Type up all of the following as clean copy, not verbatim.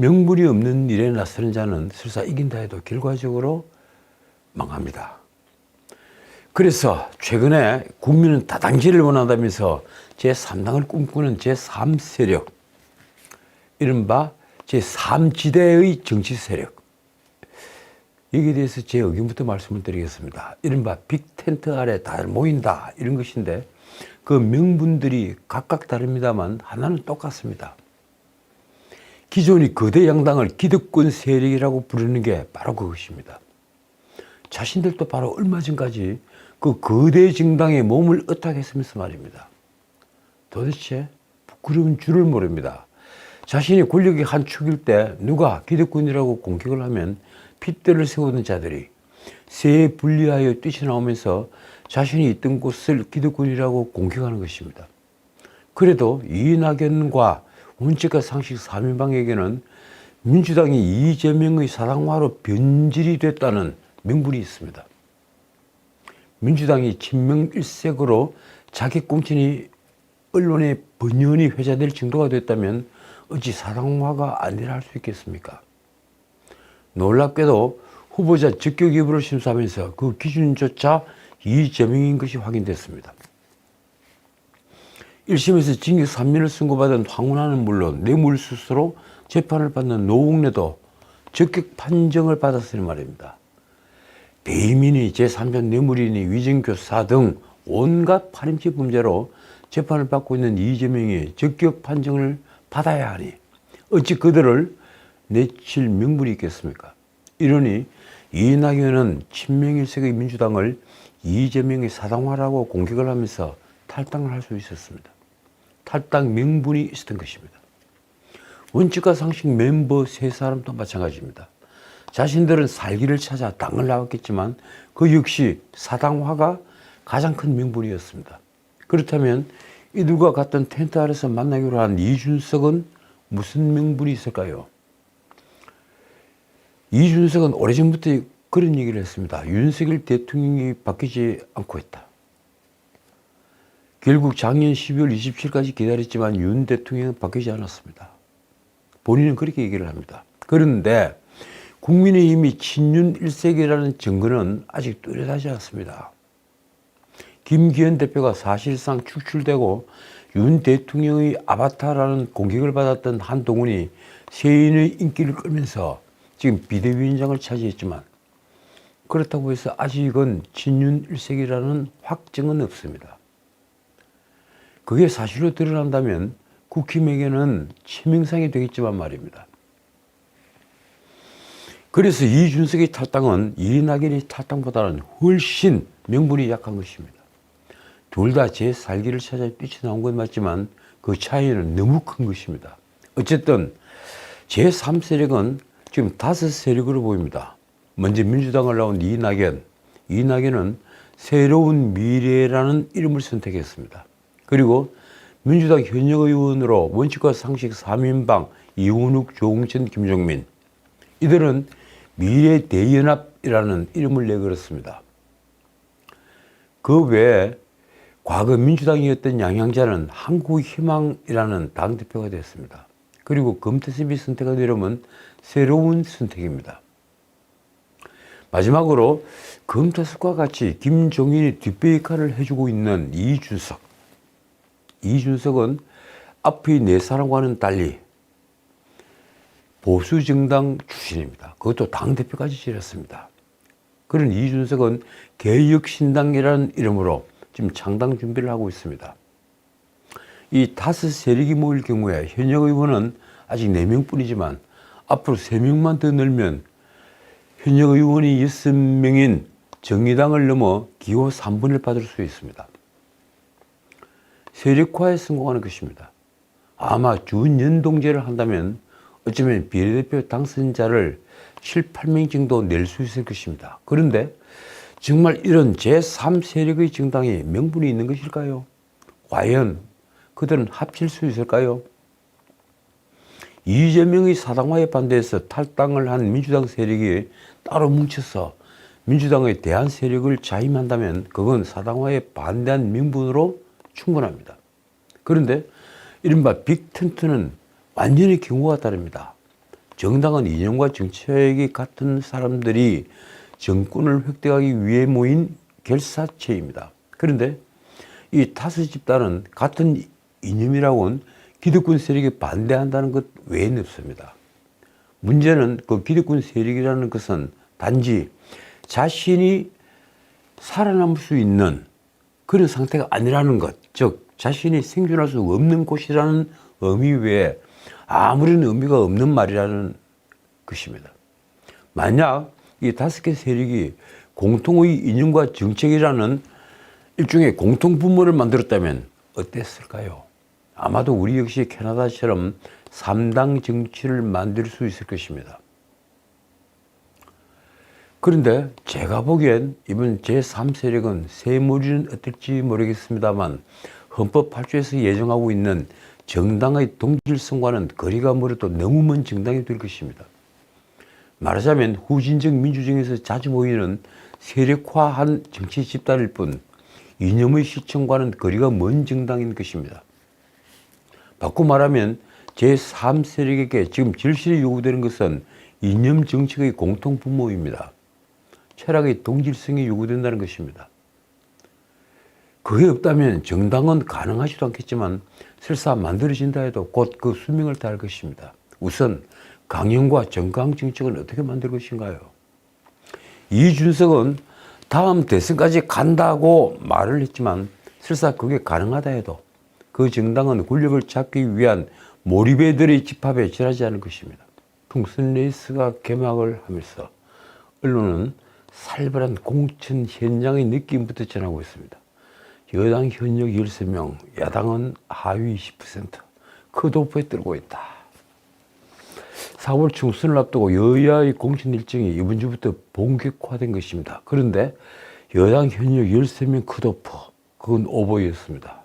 명분이 없는 일에 나서는 자는 설사 이긴다 해도 결과적으로 망합니다. 그래서 최근에 국민은 다당제를 원한다면서 제3당을 꿈꾸는 제3세력, 이른바 제3지대의 정치 세력, 여기에 대해서 제 의견부터 말씀을 드리겠습니다. 이른바 빅텐트 아래 다 모인다, 이런 것인데 그 명분들이 각각 다릅니다만 하나는 똑같습니다. 기존의 거대 양당을 기득권 세력이라고 부르는 게 바로 그것입니다. 자신들도 바로 얼마 전까지 그 거대 정당에 몸을 의탁했으면서 말입니다. 도대체 부끄러운 줄을 모릅니다. 자신이 권력의 한 축일 때 누가 기득권이라고 공격을 하면 핏대를 세우는 자들이 새에 분리하여 뛰쳐나오면서 자신이 있던 곳을 기득권이라고 공격하는 것입니다. 그래도 이낙연과 원칙과 상식 3인방에게는 민주당이 이재명의 사당화로 변질이 됐다는 명분이 있습니다. 민주당이 친명일색으로 자객공천이 언론에 번연히 회자될 정도가 됐다면 어찌 사당화가 아니라 할 수 있겠습니까? 놀랍게도 후보자 적격 여부를 심사하면서 그 기준조차 이재명인 것이 확인됐습니다. 1심에서 징역 3년을 선고받은 황운하는 물론 뇌물수수로 재판을 받는 노웅래도 적격 판정을 받았으니 말입니다. 배임이니 제3자 뇌물이니 위증교사 등 온갖 파렴치 범죄로 재판을 받고 있는 이재명이 적격 판정을 받아야 하니 어찌 그들을 내칠 명분이 있겠습니까? 이러니 이낙연은 친명일색의 민주당을 이재명의 사당화라고 공격을 하면서 탈당을 할 수 있었습니다. 탈당 명분이 있었던 것입니다. 원칙과 상식 멤버 세 사람도 마찬가지입니다. 자신들은 살기를 찾아 당을 나왔겠지만 그 역시 사당화가 가장 큰 명분이었습니다. 그렇다면 이들과 같은 텐트 아래서 만나기로 한 이준석은 무슨 명분이 있을까요? 이준석은 오래전부터 그런 얘기를 했습니다. 윤석열 대통령이 바뀌지 않고 있다. 결국 작년 12월 27일까지 기다렸지만 윤 대통령은 바뀌지 않았습니다. 본인은 그렇게 얘기를 합니다. 그런데 국민의힘이 친윤 일색이라는 증거는 아직 뚜렷하지 않습니다. 김기현 대표가 사실상 축출되고 윤 대통령의 아바타라는 공격을 받았던 한동훈이 세인의 인기를 끌면서 지금 비대위원장을 차지했지만 그렇다고 해서 아직은 친윤 일색이라는 확증은 없습니다. 그게 사실로 드러난다면 국힘에게는 치명상이 되겠지만 말입니다. 그래서 이준석의 탈당은 이낙연의 탈당보다는 훨씬 명분이 약한 것입니다. 둘 다 제 살기를 찾아 뛰쳐나온 건 맞지만 그 차이는 너무 큰 것입니다. 어쨌든 제3세력은 지금 5세력으로 보입니다. 먼저 민주당을 나온 이낙연. 이낙연은 새로운 미래라는 이름을 선택했습니다. 그리고 민주당 현역 의원으로 원칙과 상식 3인방 이원욱, 조홍천, 김종민. 이들은 미래대연합이라는 이름을 내걸었습니다. 그 외에 과거 민주당이었던 양양자는 한국희망이라는 당대표가 됐습니다. 그리고 금태섭이 선택한 이름은 새로운 선택입니다. 마지막으로 금태섭과 같이 김종인이 뒷배 역할을 해주고 있는 이준석. 이준석은 앞의 네 사람과는 달리 보수정당 출신입니다. 그것도 당대표까지 지냈습니다. 그런 이준석은 개혁신당이라는 이름으로 지금 창당 준비를 하고 있습니다. 이 5세력이 모일 경우에 현역 의원은 아직 4명뿐이지만 앞으로 3명만 더 늘면 현역 의원이 6명인 정의당을 넘어 기호 3번을 받을 수 있습니다. 세력화에 성공하는 것입니다. 아마 준연동제를 한다면 어쩌면 비례대표 당선자를 7, 8명 정도 낼 수 있을 것입니다. 그런데 정말 이런 제3세력의 정당이 명분이 있는 것일까요? 과연 그들은 합칠 수 있을까요? 이재명의 사당화에 반대해서 탈당을 한 민주당 세력이 따로 뭉쳐서 민주당의 대한 세력을 자임한다면 그건 사당화에 반대한 명분으로 충분합니다. 그런데 이른바 빅텐트는 완전히 경우가 다릅니다. 정당은 이념과 정책이 같은 사람들이 정권을 획득하기 위해 모인 결사체입니다. 그런데 이 다수 집단은 같은 이념이라고는 기득권 세력이 반대한다는 것 외에는 없습니다. 문제는 그 기득권 세력이라는 것은 단지 자신이 살아남을 수 있는 그런 상태가 아니라는 것, 즉 자신이 생존할 수 없는 곳이라는 의미 외에 아무런 의미가 없는 말이라는 것입니다. 만약 이 5개 세력이 공통의 이념과 정책이라는 일종의 공통분모를 만들었다면 어땠을까요? 아마도 우리 역시 캐나다처럼 3당 정치를 만들 수 있을 것입니다. 그런데 제가 보기엔 이번 제3세력은 새머리는 어떨지 모르겠습니다만 헌법 8조에서 예정하고 있는 정당의 동질성과는 거리가 멀어도 너무 먼 정당이 될 것입니다. 말하자면 후진적 민주정에서 자주 보이는 세력화한 정치 집단일 뿐 이념의 실천과는 거리가 먼 정당인 것입니다. 바꿔 말하면 제3세력에게 지금 절실히 요구되는 것은 이념 정책의 공통분모입니다. 철학의 동질성이 요구된다는 것입니다. 그게 없다면 정당은 가능하지도 않겠지만 설사 만들어진다 해도 곧 그 수명을 다할 것입니다. 우선 강령과 정강 정책은 어떻게 만들 것인가요? 이준석은 다음 대선까지 간다고 말을 했지만 설사 그게 가능하다 해도 그 정당은 권력을 잡기 위한 몰입애들의 집합에 지나지 않을 것입니다. 총선 레이스가 개막을 하면서 언론은 살벌한 공천 현장의 느낌부터 전하고 있습니다. 여당 현역 13명, 야당은 하위 20%, 컷오프에 들고 있다. 4월 총선을 앞두고 여야의 공천 일정이 이번 주부터 본격화된 것입니다. 그런데 여당 현역 13명 컷오프, 그건 오버였습니다.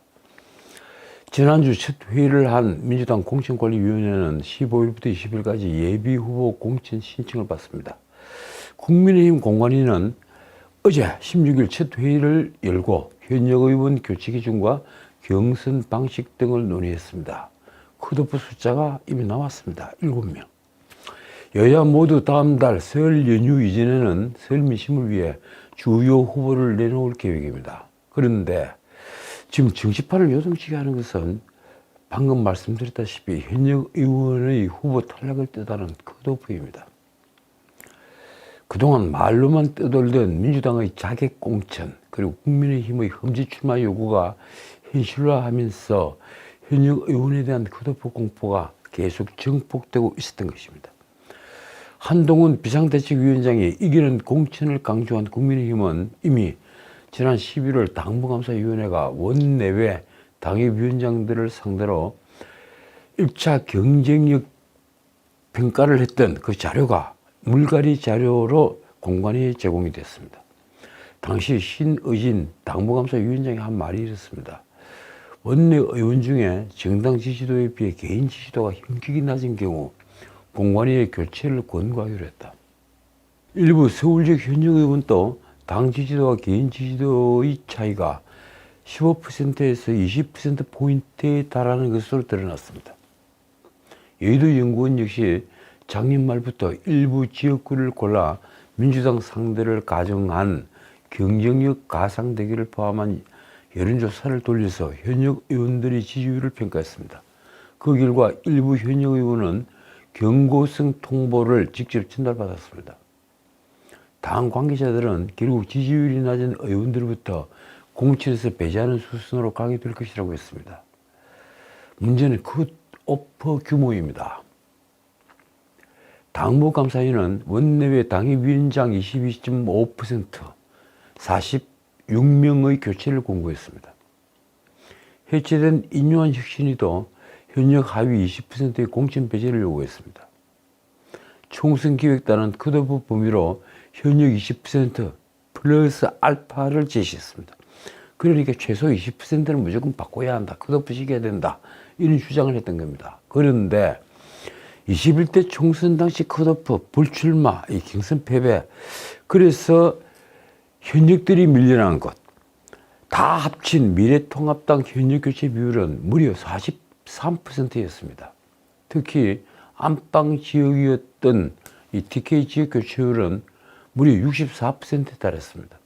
지난주 첫 회의를 한 민주당 공천관리위원회는 15일부터 20일까지 예비후보 공천 신청을 받습니다. 국민의힘 공관위는 어제 16일 첫 회의를 열고 현역 의원 교체 기준과 경선 방식 등을 논의했습니다. 컷오프 숫자가 이미 나왔습니다. 7명. 여야 모두 다음 달 설 연휴 이전에는 설 민심을 위해 주요 후보를 내놓을 계획입니다. 그런데 지금 정치판을 요동치게 하는 것은 방금 말씀드렸다시피 현역 의원의 후보 탈락을 뜻하는 컷오프입니다. 그동안 말로만 떠돌던 민주당의 자객 공천 그리고 국민의힘의 험지 출마 요구가 현실화하면서 현역 의원에 대한 컷오프 공포가 계속 증폭되고 있었던 것입니다. 한동훈 비상대책위원장이 이기는 공천을 강조한 국민의힘은 이미 지난 11월 당무감사위원회가 원내외 당협위원장들을 상대로 1차 경쟁력 평가를 했던 그 자료가 물갈이 자료로 공관위에 제공이 됐습니다. 당시 신의진 당무감사위원장이 한 말이 이렇습니다. 원내 의원 중에 정당 지지도에 비해 개인 지지도가 현격히 낮은 경우 공관위의 교체를 권고하기로 했다. 일부 서울적 현역 의원도 당 지지도와 개인 지지도의 차이가 15%에서 20%포인트에 달하는 것으로 드러났습니다. 여의도 연구원 역시 작년 말부터 일부 지역구를 골라 민주당 상대를 가정한 경쟁력 가상 대결을 포함한 여론조사를 돌려서 현역 의원들의 지지율을 평가했습니다. 그 결과 일부 현역 의원은 경고성 통보를 직접 전달받았습니다. 당 관계자들은 결국 지지율이 낮은 의원들부터 공천에서 배제하는 수순으로 가게 될 것이라고 했습니다. 문제는 컷오프 규모입니다. 당무감사위는 원내외 당협위원장 22.5%, 46명의 교체를 권고했습니다. 해체된 인요한 혁신위도 현역 하위 20%의 공천 배제를 요구했습니다. 총선기획단은 컷오프 범위로 현역 20% 플러스 알파를 제시했습니다. 그러니까 최소 20%는 무조건 바꿔야 한다. 컷오프 시켜야 된다. 이런 주장을 했던 겁니다. 그런데 21대 총선 당시 컷오프 불출마, 이 경선 패배, 그래서 현역들이 밀려난 것, 다 합친 미래통합당 현역 교체 비율은 무려 43%였습니다. 특히 안방 지역이었던 이 TK 지역 교체율은 무려 64%에 달했습니다.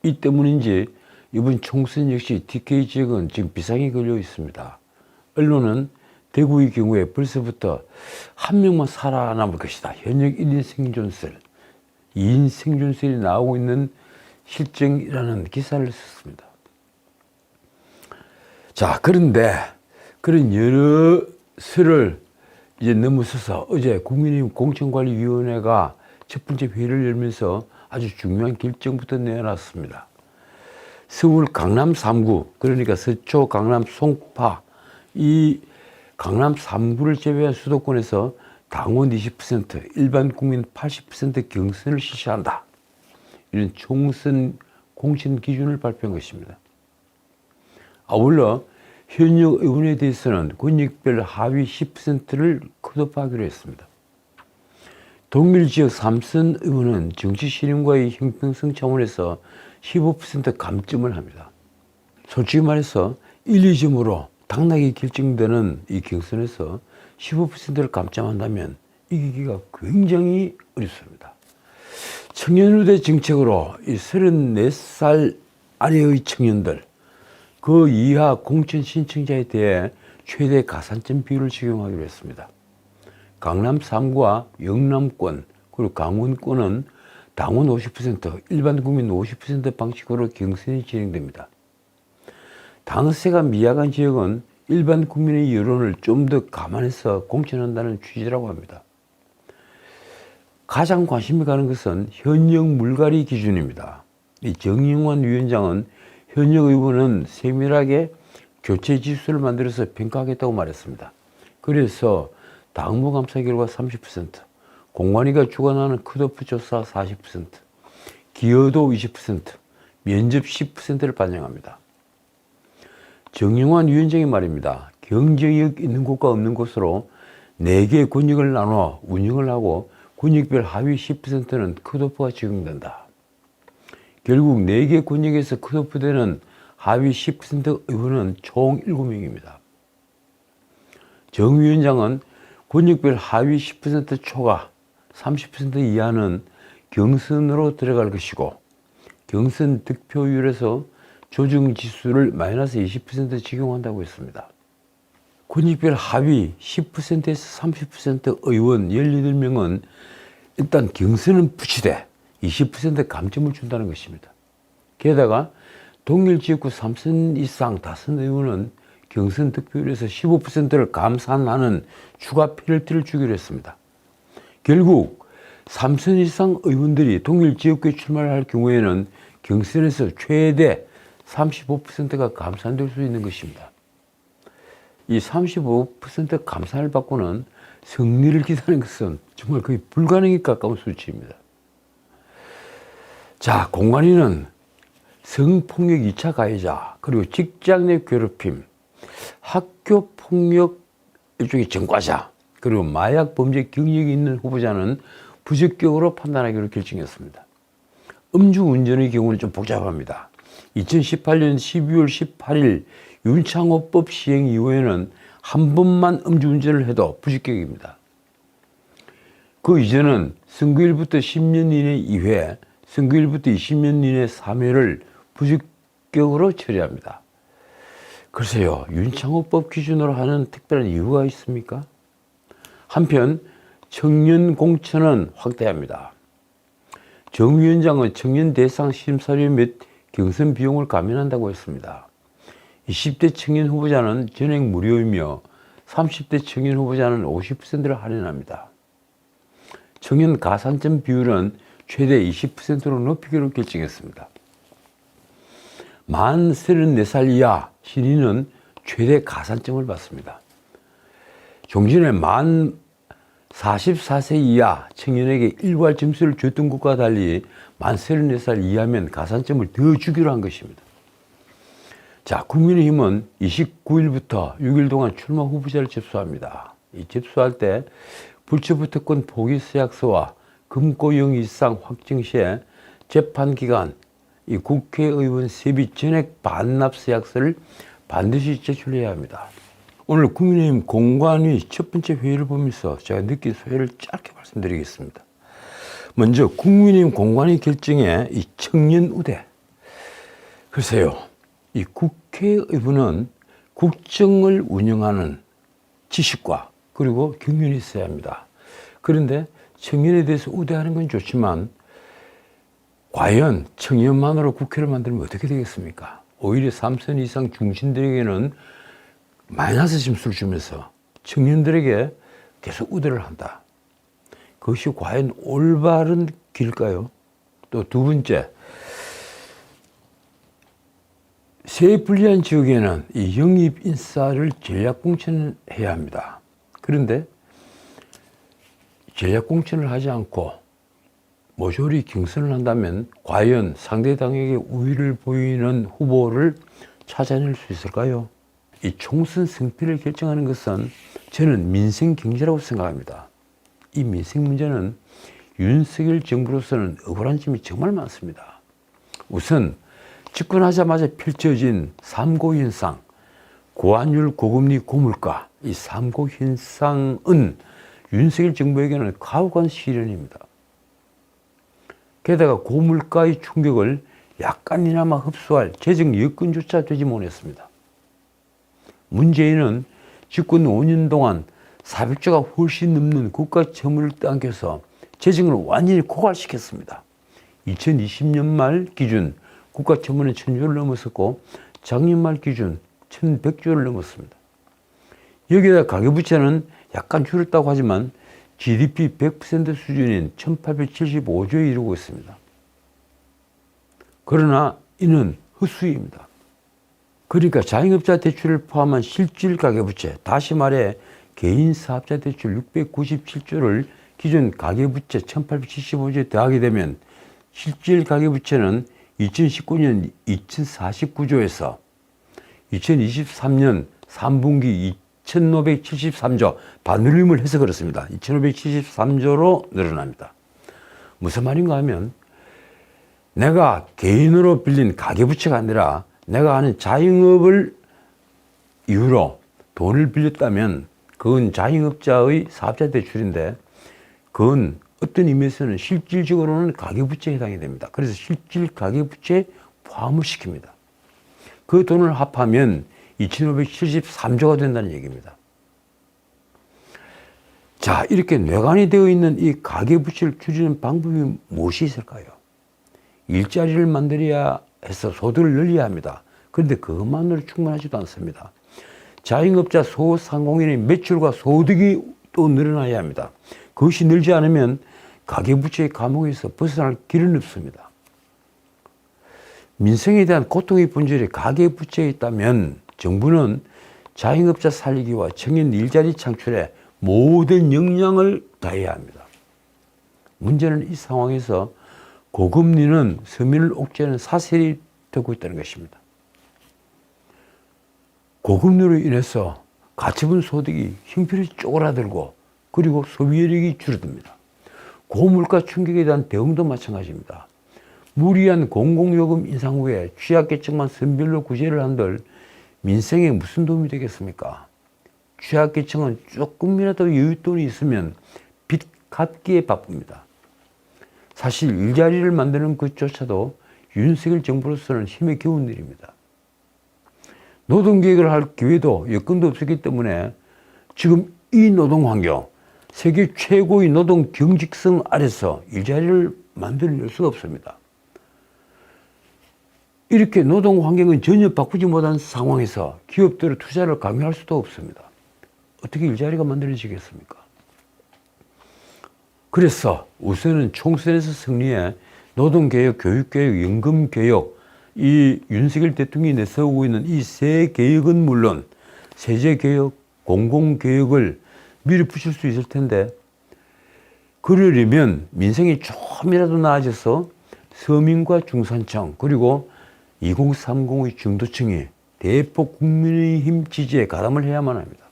이 때문인지 이번 총선 역시 TK 지역은 지금 비상이 걸려 있습니다. 언론은 대구의 경우에 벌써부터 한 명만 살아남을 것이다. 현역 1인 생존설, 2인 생존설이 나오고 있는 실정이라는 기사를 썼습니다. 자, 그런데 그런 여러 설을 이제 넘어서서 어제 국민의힘 공천관리위원회가 첫 번째 회의를 열면서 아주 중요한 결정부터 내놨습니다. 서울 강남 3구, 그러니까 서초, 강남, 송파, 이 강남 3구를 제외한 수도권에서 당원 20%, 일반 국민 80% 경선을 실시한다. 이런 총선 공천 기준을 발표한 것입니다. 아울러 현역 의원에 대해서는 권역별 하위 10%를 컷오프하기로 했습니다. 동일 지역 3선 의원은 정치 신임과의 형평성 차원에서 15% 감점을 합니다. 솔직히 말해서 1, 2점으로 당락이 결정되는 이 경선에서 15%를 감점한다면 이기기가 굉장히 어렵습니다. 청년우대 정책으로 이 34살 아래의 청년들, 그 이하 공천 신청자에 대해 최대 가산점 비율을 적용하기로 했습니다. 강남 3구와 영남권 그리고 강원권은 당원 50%, 일반 국민 50% 방식으로 경선이 진행됩니다. 당세가 미약한 지역은 일반 국민의 여론을 좀 더 감안해서 공천한다는 취지라고 합니다. 가장 관심이 가는 것은 현역 물갈이 기준입니다. 이 정영환 위원장은 현역 의원은 세밀하게 교체 지수를 만들어서 평가하겠다고 말했습니다. 그래서 당무감사 결과 30%, 공관위가 주관하는 컷오프 조사 40%, 기여도 20%, 면접 10%를 반영합니다. 정영환 위원장의 말입니다. 경쟁력 있는 곳과 없는 곳으로 4개의 권역을 나눠 운영을 하고 권역별 하위 10%는 컷오프가 적용된다. 결국 4개 권역에서 컷오프되는 하위 10% 의원은 총 7명입니다. 정 위원장은 권역별 하위 10% 초과 30% 이하는 경선으로 들어갈 것이고 경선 득표율에서 조정지수를 마이너스 20% 적용한다고 했습니다. 권역별 하위 10%에서 30% 의원 18명은 일단 경선은 부치되 20% 감점을 준다는 것입니다. 게다가 동일 지역구 3선 이상 다선 의원은 경선 득표율에서 15%를 감산하는 추가 페널티를 주기로 했습니다. 결국 3선 이상 의원들이 동일 지역구에 출마를 할 경우에는 경선에서 최대 35%가 감산될 수 있는 것입니다. 이 35% 감산을 받고는 승리를 기다리는 것은 정말 거의 불가능에 가까운 수치입니다. 자, 공관위는 성폭력 2차 가해자, 그리고 직장 내 괴롭힘, 학교 폭력 일종의 전과자, 그리고 마약 범죄 경력이 있는 후보자는 부적격으로 판단하기로 결정했습니다. 음주운전의 경우는 좀 복잡합니다. 2018년 12월 18일 윤창호법 시행 이후에는 한 번만 음주운전을 해도 부적격입니다. 그 이전은 선거일부터 10년 이내 2회, 선거일부터 20년 이내 3회를 부적격으로 처리합니다. 글쎄요, 윤창호법 기준으로 하는 특별한 이유가 있습니까? 한편 청년 공천은 확대합니다. 정 위원장은 청년 대상 심사료 및 경선 비용을 감면한다고 했습니다. 20대 청년 후보자는 전액 무료이며 30대 청년 후보자는 50%를 할인합니다. 청년 가산점 비율은 최대 20%로 높이기로 결정했습니다. 만 34살 이하 신인은 최대 가산점을 받습니다. 종전에 만 44세 이하 청년에게 일괄 점수를 줬던 것과 달리 만 34살 이하면 가산점을 더 주기로 한 것입니다. 자, 국민의힘은 29일부터 6일 동안 출마 후보자를 접수합니다. 이 접수할 때 불체포특권 포기 서약서와 금고형 이상 확정 시에 재판기간 이 국회의원 세비 전액 반납 서약서를 반드시 제출해야 합니다. 오늘 국민의힘 공관위 첫 번째 회의를 보면서 제가 느낀 소회를 짧게 말씀드리겠습니다. 먼저 국민의힘 공관위 결정에 이 청년 우대. 글쎄요, 이 국회의원은 국정을 운영하는 지식과 그리고 경륜이 있어야 합니다. 그런데 청년에 대해서 우대하는 건 좋지만 과연 청년만으로 국회를 만들면 어떻게 되겠습니까? 오히려 3선 이상 중진들에게는 마이너스 점수를 주면서 청년들에게 계속 우대를 한다. 그것이 과연 올바른 길일까요? 또 두 번째, 세 불리한 지역에는 이 영입 인사를 전략 공천해야 합니다. 그런데 전략 공천을 하지 않고 모조리 경선을 한다면 과연 상대당에게 우위를 보이는 후보를 찾아낼 수 있을까요? 이 총선 승패를 결정하는 것은 저는 민생 경제라고 생각합니다. 이 민생 문제는 윤석열 정부로서는 억울한 점이 정말 많습니다. 우선 집권하자마자 펼쳐진 삼고 현상, 고환율, 고금리, 고물가, 이 삼고 현상은 윤석열 정부에게는 가혹한 시련입니다. 게다가 고물가의 충격을 약간이나마 흡수할 재정 여건조차 되지 못했습니다. 문재인은 집권 5년 동안 400조가 훨씬 넘는 국가 채무를 떠안겨서 재정을 완전히 고갈시켰습니다. 2020년 말 기준 국가 채무는 1000조를 넘었었고 작년 말 기준 1100조를 넘었습니다. 여기에다 가계부채는 약간 줄었다고 하지만 GDP 100% 수준인 1875조에 이르고 있습니다. 그러나 이는 헛수입니다. 그러니까 자영업자 대출을 포함한 실질 가계부채, 다시 말해 개인 사업자 대출 697조를 기존 가계부채 1875조에 더하게 되면 실질 가계부채는 2019년 2049조에서 2023년 3분기 2573조, 반올림을 해서 그렇습니다. 2573조로 늘어납니다. 무슨 말인가 하면 내가 개인으로 빌린 가계부채가 아니라 내가 하는 자영업을 이유로 돈을 빌렸다면 그건 자영업자의 사업자 대출인데 그건 어떤 의미에서는 실질적으로는 가계부채에 해당이 됩니다. 그래서 실질 가계부채에 포함을 시킵니다. 그 돈을 합하면 2573조가 된다는 얘기입니다. 자, 이렇게 뇌관이 되어 있는 이 가계부채를 줄이는 방법이 무엇이 있을까요? 일자리를 만들어야 해서 소득을 늘려야 합니다. 그런데 그것만으로 충분하지도 않습니다. 자영업자 소상공인의 매출과 소득이 또 늘어나야 합니다. 그것이 늘지 않으면 가계부채의 감옥에서 벗어날 길은 없습니다. 민생에 대한 고통의 본질이 가계부채에 있다면 정부는 자영업자 살리기와 청년 일자리 창출에 모든 역량을 다해야 합니다. 문제는 이 상황에서 고금리는 서민을 옥죄는 사슬이 되고 있다는 것입니다. 고금리로 인해서 가처분 소득이 형편이 쪼그라들고 그리고 소비력이 줄어듭니다. 고물가 충격에 대한 대응도 마찬가지입니다. 무리한 공공요금 인상 후에 취약계층만 선별로 구제를 한들 민생에 무슨 도움이 되겠습니까? 취약계층은 조금이라도 여윳돈이 있으면 빚 갚기에 바쁩니다. 사실 일자리를 만드는 것조차도 윤석열 정부로서는 힘에 겨운 일입니다. 노동계획을 할 기회도 여건도 없었기 때문에 지금 이 노동환경, 세계 최고의 노동 경직성 아래서 일자리를 만들어낼 수가 없습니다. 이렇게 노동 환경은 전혀 바꾸지 못한 상황에서 기업들의 투자를 강요할 수도 없습니다. 어떻게 일자리가 만들어지겠습니까? 그래서 우선은 총선에서 승리해 노동개혁, 교육개혁, 연금개혁, 이 윤석열 대통령이 내세우고 있는 이 세 개혁은 물론 세제개혁, 공공개혁을 밀어붙일 수 있을 텐데 그러려면 민생이 조금이라도 나아져서 서민과 중산층 그리고 2030의 중도층이 대폭 국민의힘 지지에 가담을 해야만 합니다.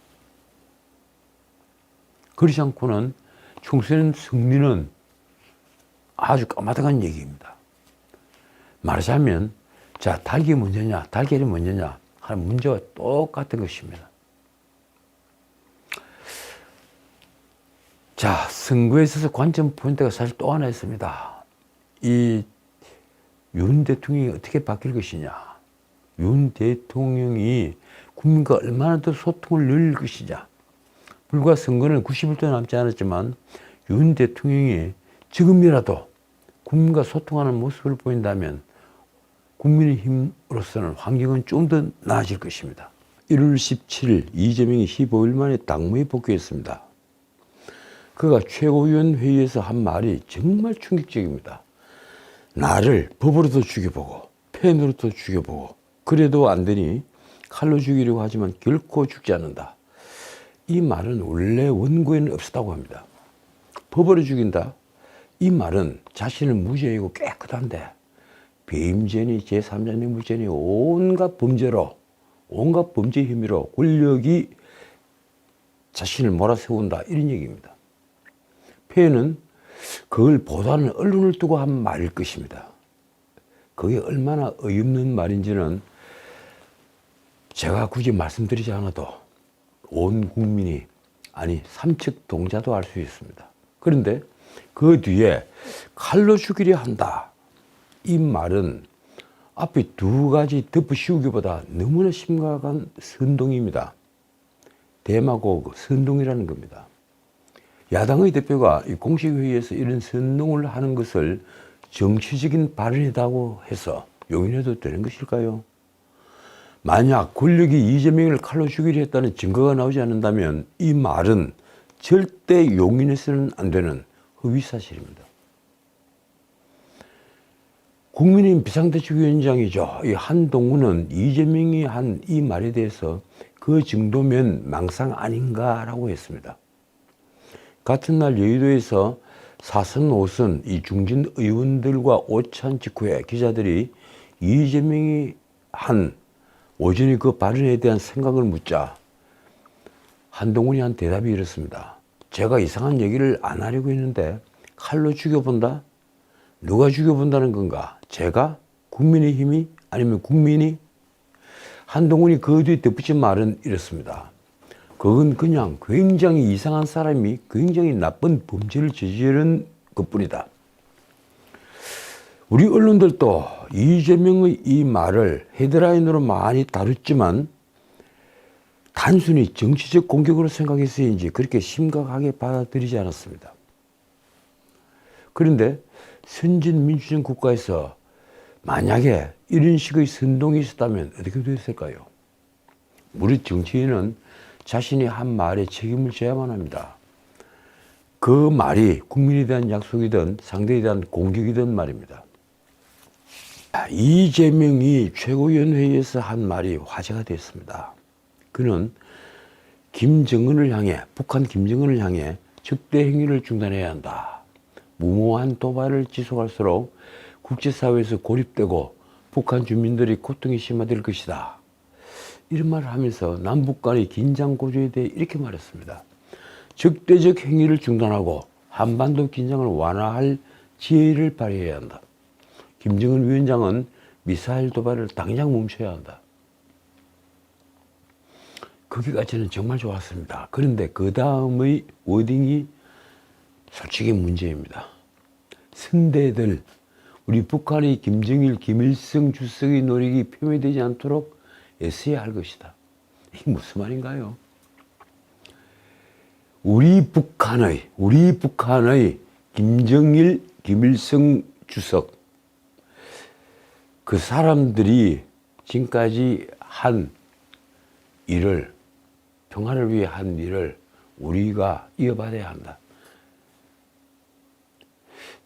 그렇지 않고는 총선 승리는 아주 까마득한 얘기입니다. 말하자면 자, 닭이 먼저냐 달걀이 먼저냐 하는 문제와 똑같은 것입니다. 자, 선거에 있어서 관전 포인트가 사실 또 하나 있습니다. 이 윤 대통령이 어떻게 바뀔 것이냐. 윤 대통령이 국민과 얼마나 더 소통을 늘릴 것이냐. 불과 선거는 90일도 남지 않았지만 윤 대통령이 지금이라도 국민과 소통하는 모습을 보인다면 국민의힘으로서는 환경은 좀 더 나아질 것입니다. 1월 17일 이재명이 15일 만에 당무에 복귀했습니다. 그가 최고위원회의에서 한 말이 정말 충격적입니다. 나를 법으로도 죽여보고 펜으로도 죽여보고 그래도 안 되니 칼로 죽이려고 하지만 결코 죽지 않는다. 이 말은 원래 원고에는 없었다고 합니다. 법으로 죽인다. 이 말은 자신은 무죄이고 깨끗한데 배임죄니 제3자 뇌물죄니 온갖 범죄로 온갖 범죄 혐의로 권력이 자신을 몰아세운다 이런 얘기입니다. 폐해는 그걸 보다는 언론을 두고 한 말일 것입니다. 그게 얼마나 어이없는 말인지는 제가 굳이 말씀드리지 않아도 온 국민이 아니 삼척 동자도 알 수 있습니다. 그런데 그 뒤에 칼로 죽이려 한다. 이 말은 앞에 두 가지 덮어씌우기보다 너무나 심각한 선동입니다. 대마고 선동이라는 겁니다. 야당의 대표가 공식 회의에서 이런 선동을 하는 것을 정치적인 발언이라고 해서 용인해도 되는 것일까요? 만약 권력이 이재명을 칼로 죽이려 했다는 증거가 나오지 않는다면 이 말은 절대 용인해서는 안 되는 허위사실입니다. 국민의힘 비상대책위원장이죠. 이 한동훈은 이재명이 한 이 말에 대해서 그 정도면 망상 아닌가라고 했습니다. 같은 날 여의도에서 4선 5선 이 중진 의원들과 오찬 직후에 기자들이 이재명이 한 오전에 그 발언에 대한 생각을 묻자 한동훈이 한 대답이 이렇습니다. 제가 이상한 얘기를 안 하려고 했는데 칼로 죽여본다? 누가 죽여본다는 건가? 제가? 국민의힘이? 아니면 국민이? 한동훈이 그 뒤에 덧붙인 말은 이렇습니다. 그건 그냥 굉장히 이상한 사람이 굉장히 나쁜 범죄를 저지른 것뿐이다. 우리 언론들도 이재명의 이 말을 헤드라인으로 많이 다뤘지만 단순히 정치적 공격으로 생각해서인지 그렇게 심각하게 받아들이지 않았습니다. 그런데 선진 민주주의 국가에서 만약에 이런 식의 선동이 있었다면 어떻게 됐을까요? 우리 정치인은 자신이 한 말에 책임을 져야만 합니다. 그 말이 국민에 대한 약속이든 상대에 대한 공격이든 말입니다. 이재명이 최고위원회의에서 한 말이 화제가 됐습니다. 그는 김정은을 향해, 북한 김정은을 향해 적대 행위를 중단해야 한다. 무모한 도발을 지속할수록 국제사회에서 고립되고 북한 주민들이 고통이 심화될 것이다. 이런 말을 하면서 남북 간의 긴장 고조에 대해 이렇게 말했습니다. 적대적 행위를 중단하고 한반도 긴장을 완화할 지혜를 발휘해야 한다. 김정은 위원장은 미사일 도발을 당장 멈춰야 한다. 거기까지는 정말 좋았습니다. 그런데 그 다음의 워딩이 솔직히 문제입니다. 선대들, 우리 북한의 김정일, 김일성 주석의 노력이 폄훼되지 않도록 애써야 할 것이다. 이게 무슨 말인가요? 우리 북한의 김정일, 김일성 주석, 그 사람들이 지금까지 한 일을, 평화를 위해 한 일을 우리가 이어받아야 한다.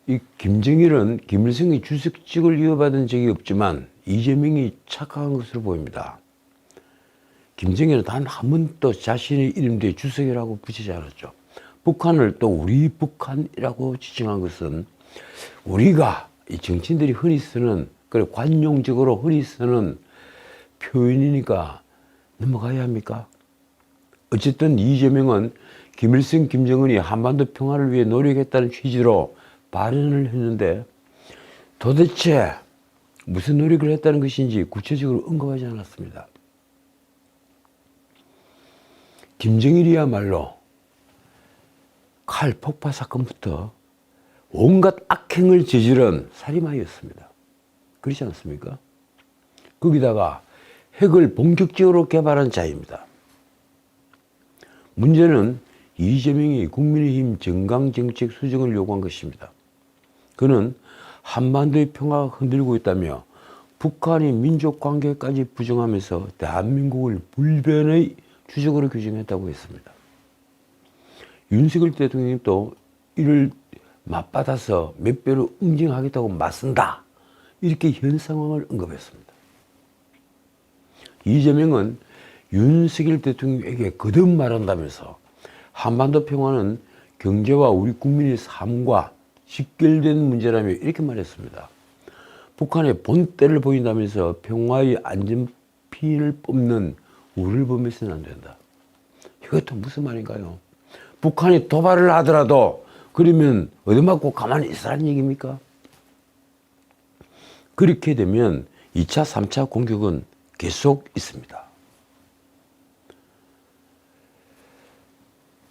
이 김정일은 김일성이 주석직을 이어받은 적이 없지만 이재명이 착각한 것으로 보입니다. 김정일은 단 한 번도 자신의 이름 뒤에 주석이라고 붙이지 않았죠. 북한을 또 우리 북한이라고 지칭한 것은 우리가 이 정치인들이 흔히 쓰는, 그래 관용적으로 흔히 쓰는 표현이니까 넘어가야 합니까? 어쨌든 이재명은 김일성, 김정은이 한반도 평화를 위해 노력했다는 취지로 발언을 했는데 도대체 무슨 노력을 했다는 것인지 구체적으로 언급하지 않았습니다. 김정일이야말로 칼 폭파 사건부터 온갖 악행을 저지른 살인마였습니다. 그렇지 않습니까? 거기다가 핵을 본격적으로 개발한 자입니다. 문제는 이재명이 국민의힘 정강정책 수정을 요구한 것입니다. 그는 한반도의 평화가 흔들리고 있다며 북한이 민족관계까지 부정하면서 대한민국을 불변의 주적으로 규정했다고 했습니다. 윤석열 대통령이 또 이를 맞받아서 몇 배로 응징하겠다고 맞선다. 이렇게 현 상황을 언급했습니다. 이재명은 윤석열 대통령에게 거듭 말한다면서 한반도 평화는 경제와 우리 국민의 삶과 직결된 문제라며 이렇게 말했습니다. 북한의 본때를 보인다면서 평화의 안전핀을 뽑는 우리를 보면서는 안 된다. 이것도 무슨 말인가요? 북한이 도발을 하더라도 그러면 얻어맞고 가만히 있으라는 얘기입니까? 그렇게 되면 2차, 3차 공격은 계속 있습니다.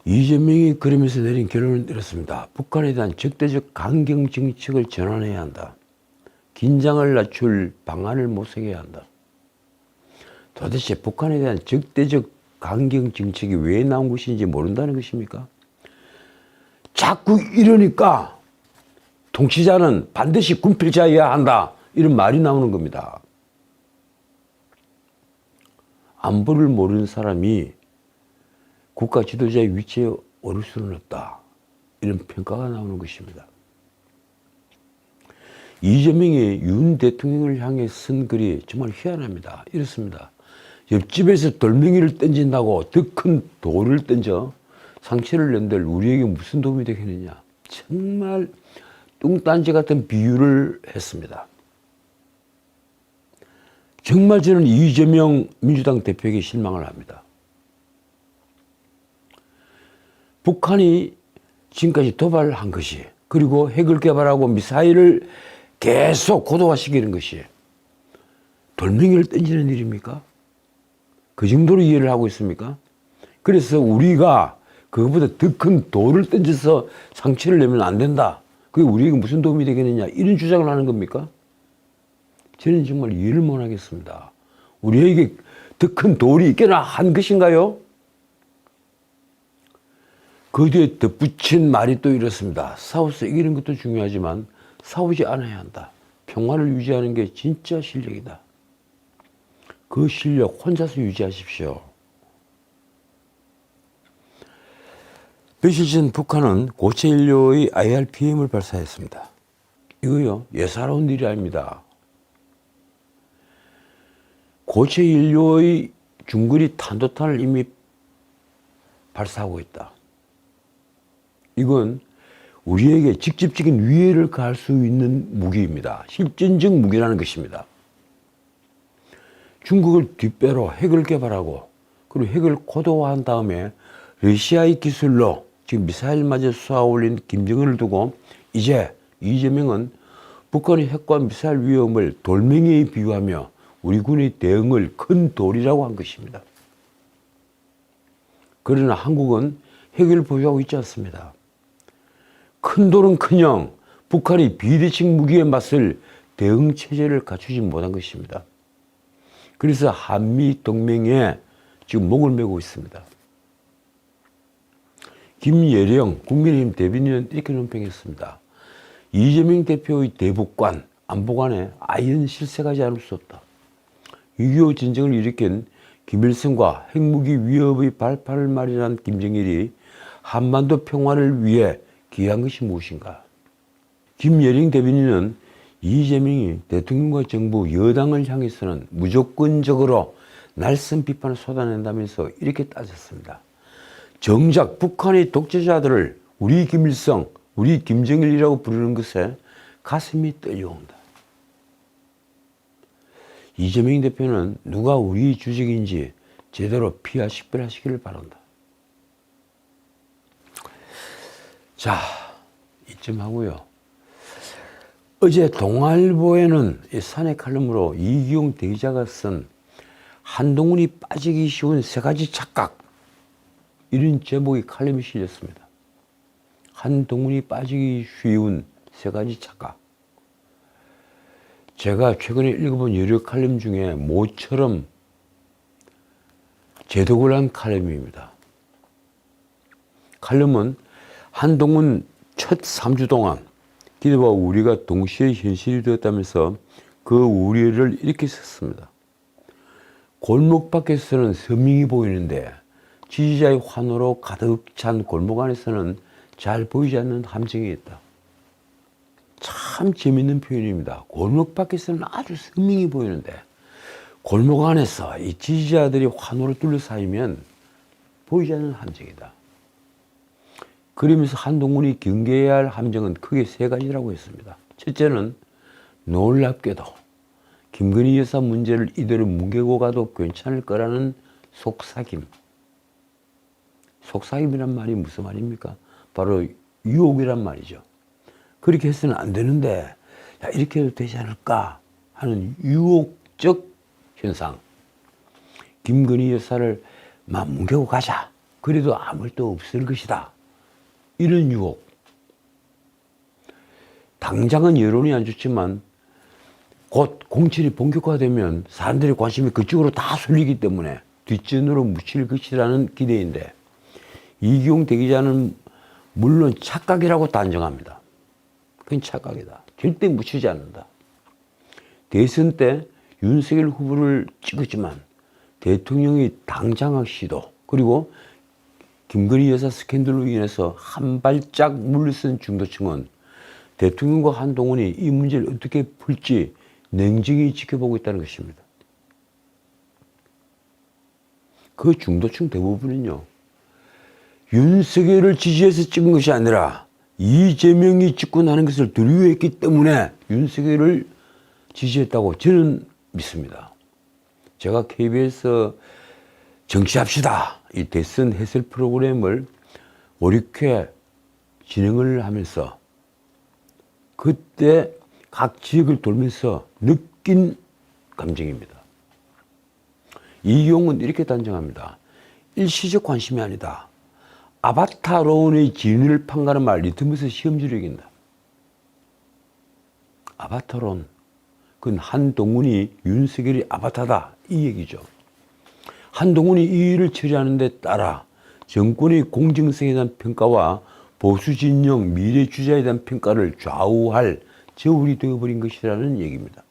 이재명이 그러면서 내린 결론은 이렇습니다. 북한에 대한 적대적 강경 정책을 전환해야 한다. 긴장을 낮출 방안을 모색해야 한다. 도대체 북한에 대한 적대적 강경 정책이 왜 나온 것인지 모른다는 것입니까? 자꾸 이러니까 통치자는 반드시 군필자여야 한다. 이런 말이 나오는 겁니다. 안보를 모르는 사람이 국가 지도자의 위치에 오를 수는 없다. 이런 평가가 나오는 것입니다. 이재명이 윤 대통령을 향해 쓴 글이 정말 희한합니다. 이렇습니다. 옆집에서 돌멩이를 던진다고 더 큰 돌을 던져 상처를 낸들 우리에게 무슨 도움이 되겠느냐. 정말 뚱딴지 같은 비유를 했습니다. 정말 저는 이재명 민주당 대표에게 실망을 합니다. 북한이 지금까지 도발한 것이, 그리고 핵을 개발하고 미사일을 계속 고도화시키는 것이 돌멩이를 던지는 일입니까? 그 정도로 이해를 하고 있습니까? 그래서 우리가 그것보다 더 큰 돌을 던져서 상처를 내면 안 된다. 그게 우리에게 무슨 도움이 되겠느냐. 이런 주장을 하는 겁니까? 저는 정말 이해를 못 하겠습니다. 우리에게 더 큰 돌이 있게나 한 것인가요? 그 뒤에 덧붙인 말이 또 이렇습니다. 싸워서 이기는 것도 중요하지만 싸우지 않아야 한다. 평화를 유지하는 게 진짜 실력이다. 그 실력 혼자서 유지하십시오. 며칠 전 북한은 고체 인류의 IRBM을 발사했습니다. 이거요, 예사로운 일이 아닙니다. 고체 인류의 중거리 탄도탄을 이미 발사하고 있다. 이건 우리에게 직접적인 위해를 가할 수 있는 무기입니다. 실전적 무기라는 것입니다. 중국을 뒷배로 핵을 개발하고 그리고 핵을 고도화한 다음에 러시아의 기술로 지금 미사일마저 쏘아 올린 김정은을 두고 이제 이재명은 북한의 핵과 미사일 위험을 돌멩이에 비유하며 우리 군의 대응을 큰 돌이라고 한 것입니다. 그러나 한국은 핵을 보유하고 있지 않습니다. 큰 돌은커녕 북한이 비대칭 무기에 맞설 대응 체제를 갖추지 못한 것입니다. 그래서 한미 동맹에 지금 목을 메고 있습니다. 김예령 국민의힘 대변인은 이렇게 논평했습니다. 이재명 대표의 대북관, 안보관에 아연 실색하지 않을 수 없다. 6.25 전쟁을 일으킨 김일성과 핵무기 위협의 발판을 마련한 김정일이 한반도 평화를 위해 기여한 것이 무엇인가? 김예령 대변인은 이재명이 대통령과 정부, 여당을 향해서는 무조건적으로 날선 비판을 쏟아낸다면서 이렇게 따졌습니다. 정작 북한의 독재자들을 우리 김일성, 우리 김정일이라고 부르는 것에 가슴이 떨려온다. 이재명 대표는 누가 우리 주적인지 제대로 피하 식별하시기를 바란다. 자, 이쯤 하고요. 어제 동아일보에는 사내 칼럼으로 이기용 대기자가 쓴 한동훈이 빠지기 쉬운 3가지 착각, 이런 제목의 칼럼이 실렸습니다. 한동훈이 빠지기 쉬운 세 가지 착각. 제가 최근에 읽어본 여러 칼럼 중에 모처럼 제독을 한 칼럼입니다. 칼럼은 한동훈 첫 3주 동안 기대와 우려가 동시에 현실이 되었다면서 그 우려를 이렇게 썼습니다. 골목 밖에서는 선명히 보이는데 지지자의 환호로 가득 찬 골목 안에서는 잘 보이지 않는 함정이 있다. 참 재밌는 표현입니다. 골목 밖에서는 아주 선명히 보이는데 골목 안에서 이 지지자들이 환호로 둘러싸이면 보이지 않는 함정이다. 그러면서 한동훈이 경계해야 할 함정은 크게 세 가지라고 했습니다. 첫째는 놀랍게도 김건희 여사 문제를 이대로 뭉개고 가도 괜찮을 거라는 속삭임. 속삭임이란 말이 무슨 말입니까? 바로 유혹이란 말이죠. 그렇게 해서는 안 되는데 야, 이렇게 해도 되지 않을까 하는 유혹적 현상. 김건희 여사를 막 뭉개고 가자. 그래도 아무 일도 없을 것이다. 이런 유혹. 당장은 여론이 안 좋지만 곧 공천이 본격화되면 사람들의 관심이 그쪽으로 다 쏠리기 때문에 뒷전으로 묻힐 것이라는 기대인데 이기용 대기자는 물론 착각이라고 단정합니다. 그건 착각이다. 절대 묻히지 않는다. 대선 때 윤석열 후보를 찍었지만 대통령이 당장학 시도 그리고 김건희 여사 스캔들로 인해서 한 발짝 물러선 중도층은 대통령과 한동훈이 이 문제를 어떻게 풀지 냉정히 지켜보고 있다는 것입니다. 그 중도층 대부분은요. 윤석열을 지지해서 찍은 것이 아니라 이재명이 찍고 나는 것을 두려워했기 때문에 윤석열을 지지했다고 저는 믿습니다. 제가 KBS 정치합시다 이 대선 해설 프로그램을 5, 6회 진행을 하면서 그때 각 지역을 돌면서 느낀 감정입니다. 이기용은 이렇게 단정합니다. 일시적 관심이 아니다. 아바타론의 진위를 판가는 말 리트머스 시험지를 이긴다. 아바타론. 그건 한동훈이 윤석열이 아바타다 이 얘기죠. 한동훈이 이 일을 처리하는 데 따라 정권의 공정성에 대한 평가와 보수 진영 미래 주자에 대한 평가를 좌우할 저울이 되어버린 것이라는 얘기입니다.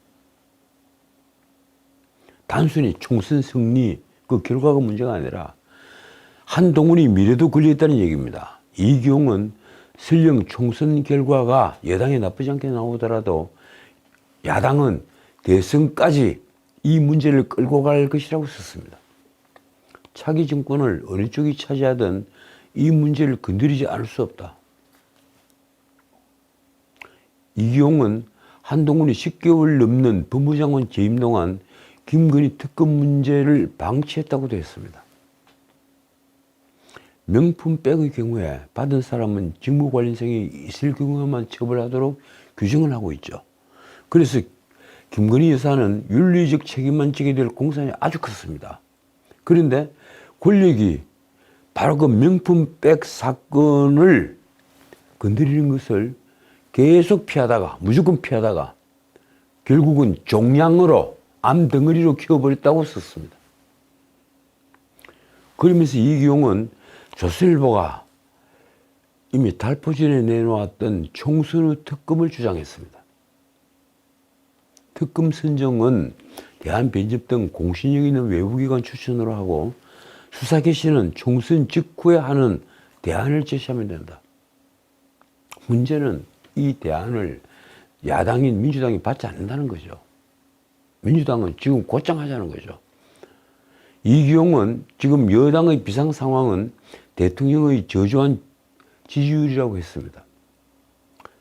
단순히 총선 승리 그 결과가 문제가 아니라 한동훈이 미래도 걸려있다는 얘기입니다. 이기용은 설령 총선 결과가 여당에 나쁘지 않게 나오더라도 야당은 대선까지 이 문제를 끌고 갈 것이라고 썼습니다. 차기 정권을 어느 쪽이 차지하든 이 문제를 건드리지 않을 수 없다. 이기용은 한동훈이 10개월 넘는 법무장관 재임 동안 김건희 특검 문제를 방치했다고도 했습니다. 명품백의 경우에 받은 사람은 직무 관련성이 있을 경우에만 처벌하도록 규정을 하고 있죠. 그래서 김건희 여사는 윤리적 책임만 지게 될 공산이 아주 컸습니다. 그런데 권력이 바로 그 명품백 사건을 건드리는 것을 계속 피하다가 무조건 피하다가 결국은 종량으로 암덩어리로 키워버렸다고 썼습니다. 그러면서 이기용은 조선일보가 이미 달포전에 내놓았던 총선 후 특검을 주장했습니다. 특검 선정은 대한변협 등 공신력 있는 외부기관 추천으로 하고 수사 개시는 총선 직후에 하는 대안을 제시하면 된다. 문제는 이 대안을 야당인 민주당이 받지 않는다는 거죠. 민주당은 지금 곧장 하자는 거죠. 이기용은 지금 여당의 비상 상황은 대통령의 저조한 지지율이라고 했습니다.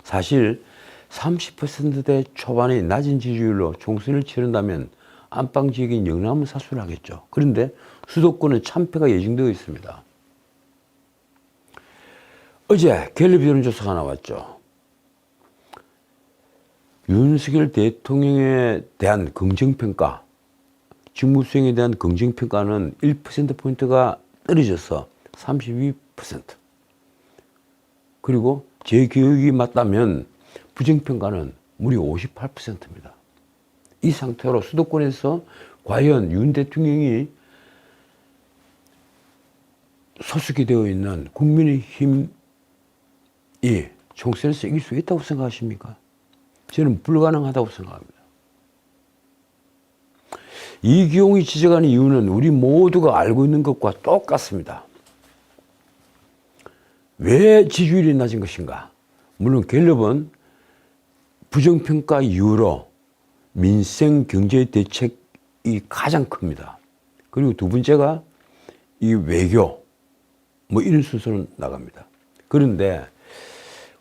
사실 30%대 초반의 낮은 지지율로 총선을 치른다면 안방 지역인 영남은 사수를 하겠죠. 그런데 수도권은 참패가 예정되어 있습니다. 어제 갤럽 여론조사가 나왔죠. 윤석열 대통령에 대한 긍정평가, 직무수행에 대한 긍정평가는 1%포인트가 떨어져서 32%. 그리고 제 기억이 맞다면 부정평가는 무려 58%입니다. 이 상태로 수도권에서 과연 윤 대통령이 소속이 되어 있는 국민의힘이 총선에서 이길 수 있다고 생각하십니까? 저는 불가능하다고 생각합니다. 이기용이 지적한 이유는 우리 모두가 알고 있는 것과 똑같습니다. 왜 지지율이 낮은 것인가? 물론 갤럽은 부정평가 이후로 민생 경제 대책이 가장 큽니다. 그리고 두 번째가 이 외교, 뭐 이런 순서로 나갑니다. 그런데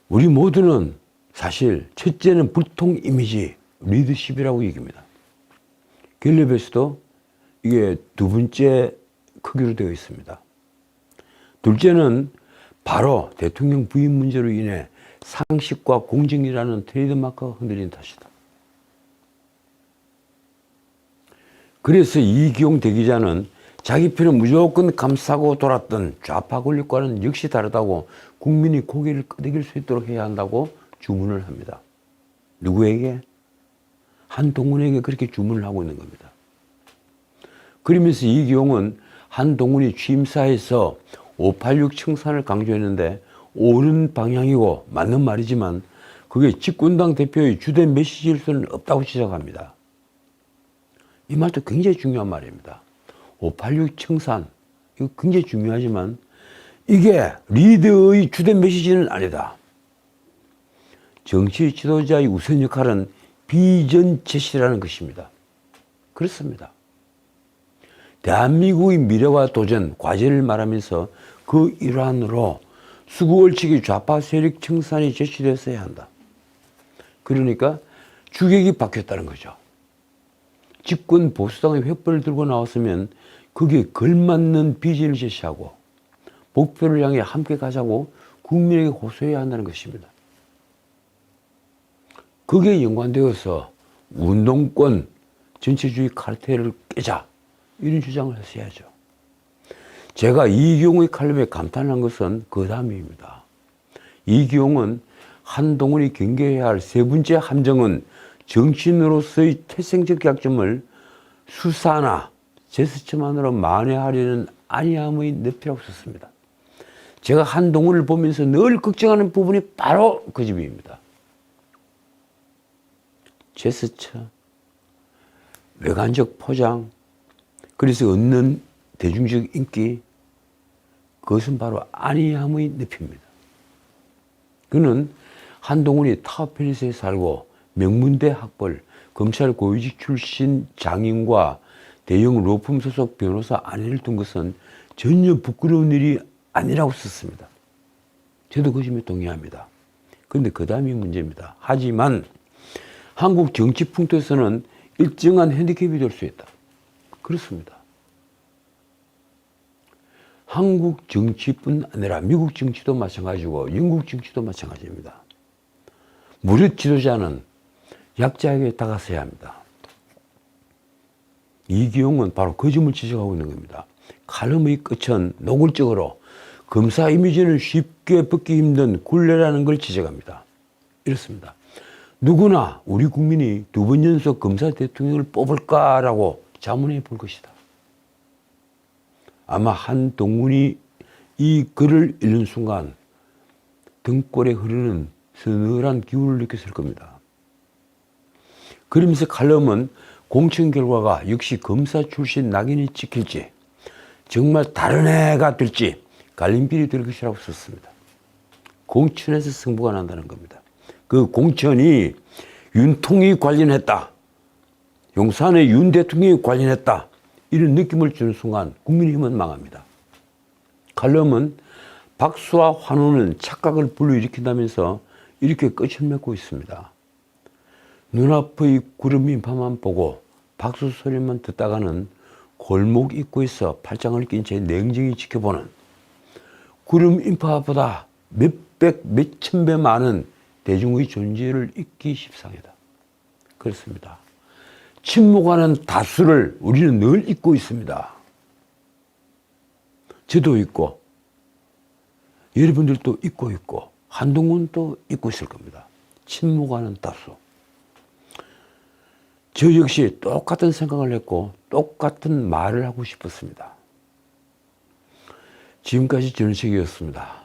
우리 모두는 사실 첫째는 불통 이미지, 리더십이라고 얘기합니다. 갤럽에서도 이게 두 번째 크기로 되어 있습니다. 둘째는 바로 대통령 부인 문제로 인해 상식과 공정이라는 트레이드마크가 흔들린 탓이다. 그래서 이기용 대기자는 자기 편은 무조건 감싸고 돌았던 좌파 권력과는 역시 다르다고 국민이 고개를 끄덕일 수 있도록 해야 한다고 주문을 합니다. 누구에게? 한동훈에게 그렇게 주문을 하고 있는 겁니다. 그러면서 이기용은 한동훈이 취임사에서 586 청산을 강조했는데 옳은 방향이고 맞는 말이지만 그게 집권당 대표의 주된 메시지일 수는 없다고 지적합니다. 이 말도 굉장히 중요한 말입니다. 586 청산, 이거 굉장히 중요하지만 이게 리더의 주된 메시지는 아니다. 정치 지도자의 우선 역할은 비전 제시라는 것입니다. 그렇습니다. 대한민국의 미래와 도전, 과제를 말하면서 그 일환으로 수구월치기 좌파 세력 청산이 제시되었어야 한다. 그러니까 주객이 바뀌었다는 거죠. 집권 보수당의 횃불을 들고 나왔으면 거기에 걸맞는 비전을 제시하고 목표를 향해 함께 가자고 국민에게 호소해야 한다는 것입니다. 거기에 연관되어서 운동권 전체주의 카르텔을 깨자 이런 주장을 했어야죠. 제가 이기용의 칼럼에 감탄한 것은 그 다음입니다. 이기용은 한동훈이 경계해야 할 세 번째 함정은 정치인으로서의 태생적 약점을 수사나 제스처만으로 만회하려는 아니함의 늪이라고 썼습니다. 제가 한동훈을 보면서 늘 걱정하는 부분이 바로 그 점입니다. 제스처, 외관적 포장, 그래서 얻는 대중적 인기, 그것은 바로 아니함의 늪입니다. 그는 한동훈이 타워팰리스에 살고 명문대 학벌, 검찰 고위직 출신 장인과 대형 로펌 소속 변호사 아내를 둔 것은 전혀 부끄러운 일이 아니라고 썼습니다. 저도 그 점에 동의합니다. 그런데 그 다음이 문제입니다. 하지만 한국 정치 풍토에서는 일정한 핸디캡이 될 수 있다. 그렇습니다. 한국 정치뿐 아니라 미국 정치도 마찬가지고 영국 정치도 마찬가지입니다. 무릇 지도자는 약자에게 다가서야 합니다. 이기용은 바로 그 점을 지적하고 있는 겁니다. 칼럼의 끝은 노골적으로 검사 이미지는 쉽게 벗기 힘든 굴레라는 걸 지적합니다. 이렇습니다. 누구나 우리 국민이 두 번 연속 검사 대통령을 뽑을까라고 자문해 볼 것이다. 아마 한동훈이 이 글을 읽는 순간 등골에 흐르는 서늘한 기운을 느꼈을 겁니다. 그러면서 칼럼은 공천 결과가 역시 검사 출신 낙인이 찍힐지 정말 다른 애가 될지 갈림길이 될 것이라고 썼습니다. 공천에서 승부가 난다는 겁니다. 그 공천이 윤통이 관련했다. 용산의 윤 대통령이 관련했다. 이런 느낌을 주는 순간 국민의힘은 망합니다. 칼럼은 박수와 환호는 착각을 불러일으킨다면서 이렇게 끝을 맺고 있습니다. 눈앞의 구름 인파만 보고 박수 소리만 듣다가는 골목 입구에서 팔짱을 낀 채 냉정히 지켜보는 구름 인파보다 몇백, 몇천 배 많은 대중의 존재를 잊기 십상이다. 그렇습니다. 침묵하는 다수를 우리는 늘 잊고 있습니다. 저도 잊고 여러분들도 잊고 있고 한동훈 또 잊고 있을 겁니다. 침묵하는 따수. 저 역시 똑같은 생각을 했고 똑같은 말을 하고 싶었습니다. 지금까지 전식이었습니다.